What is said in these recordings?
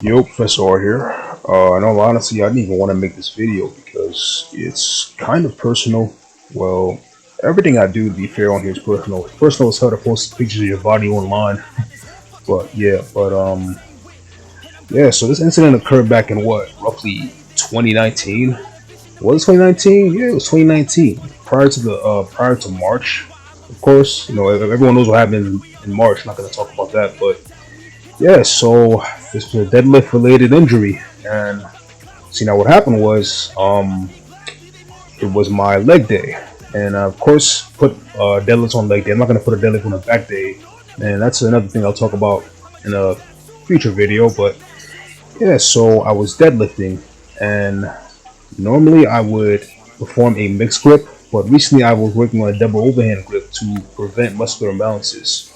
Yo, Professor R here. In all honesty, I didn't even want to make this video because it's kind of personal. Well, everything I do, to be fair, on here is personal. Personal is how to post pictures of your body online. But yeah. So this incident occurred back in what, roughly 2019? Was it 2019? Yeah, it was 2019. Prior to March, of course. You know, everyone knows what happened in March. I'm not gonna talk about that, but yeah. So this was a deadlift related injury, and see, now what happened was it was my leg day, and of course put deadlifts on leg day. I'm not gonna put a deadlift on a back day, and that's another thing I'll talk about in a future video. But yeah, so I was deadlifting, and normally I would perform a mixed grip, but recently I was working on a double overhand grip to prevent muscular imbalances.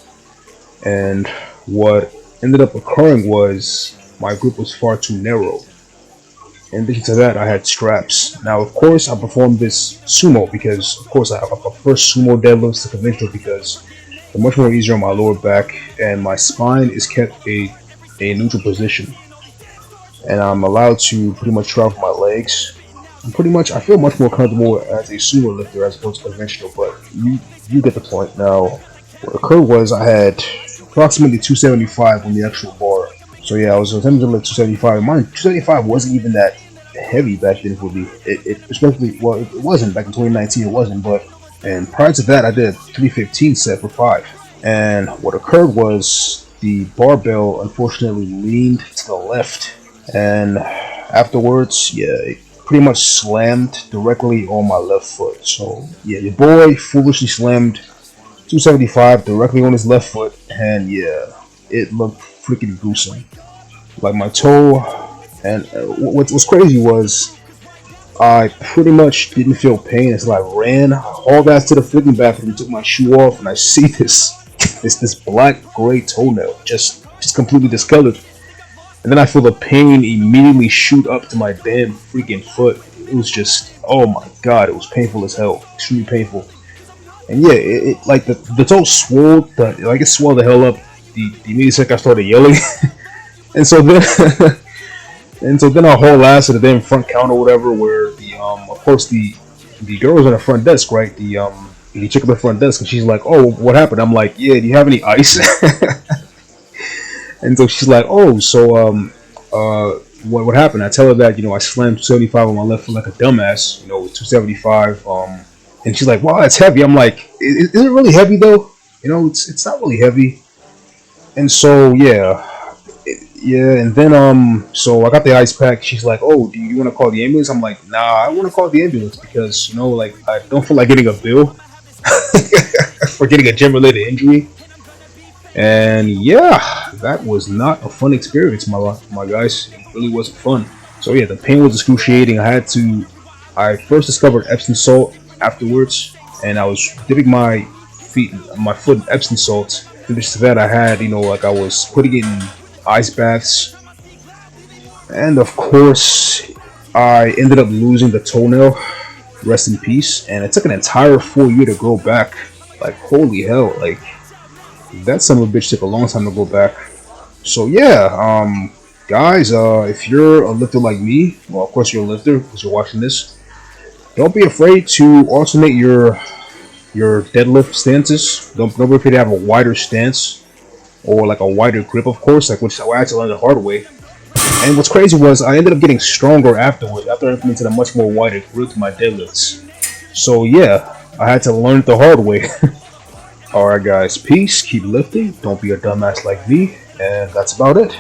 And what ended up occurring was my grip was far too narrow. In addition to that, I had straps. Now, of course, I performed this sumo because, of course, I prefer sumo deadlifts to conventional because they're much more easier on my lower back and my spine is kept a neutral position. And I'm allowed to pretty much travel my legs. And pretty much, I feel much more comfortable as a sumo lifter as opposed to conventional, but you get the point. Now, what occurred was I had approximately 275 on the actual bar. So yeah, I was attempting to lift 275. Mine 275 wasn't even that heavy back then for me. It wasn't back in 2019. It wasn't, but and prior to that, I did a 315 set for 5. And what occurred was the barbell unfortunately leaned to the left, and afterwards, yeah, it pretty much slammed directly on my left foot. So yeah, your boy foolishly slammed 275 directly on his left foot, and yeah, it looked freaking gruesome. Like my toe, and what was crazy was I pretty much didn't feel pain until I ran all that to the freaking bathroom and took my shoe off, and I see this black gray toenail just completely discolored, and then I feel the pain immediately shoot up to my damn freaking foot. It was just, oh my god, it was painful as hell, extremely painful. And yeah, it like the toe swelled, like it swelled the hell up. The immediate second I started yelling, and so then I haul ass to the damn front counter or whatever, where the of course the girl was on the front desk, right? The chick at the front desk, and she's like, "Oh, what happened?" I'm like, "Yeah, do you have any ice?" And so she's like, "Oh, so what happened?" I tell her that I slammed 275 on my left foot like a dumbass, with 275. And she's like, "Wow, that's heavy." I'm like, "Is it really heavy though? It's not really heavy." And so yeah, and then so I got the ice pack. She's like, "Oh, do you want to call the ambulance?" I'm like, "Nah, I want to call the ambulance because like I don't feel like getting a bill for getting a gym related injury." And yeah, that was not a fun experience, my guys. It really wasn't fun. So yeah, the pain was excruciating. I first discovered Epsom salt afterwards, and I was dipping my foot in Epsom salt. In addition to that, I had, like I was putting it in ice baths, and of course, I ended up losing the toenail. Rest in peace. And it took an entire full year to grow back. Like holy hell! Like that son of a bitch took a long time to go back. So yeah, guys, if you're a lifter like me, well, of course you're a lifter because you're watching this. Don't be afraid to alternate your deadlift stances. Don't be afraid to have a wider stance or like a wider grip, of course, like which I had to learn the hard way. And what's crazy was I ended up getting stronger afterwards after I implemented a much more wider grip to my deadlifts. So yeah, I had to learn it the hard way. Alright guys, peace, keep lifting, don't be a dumbass like me, and that's about it.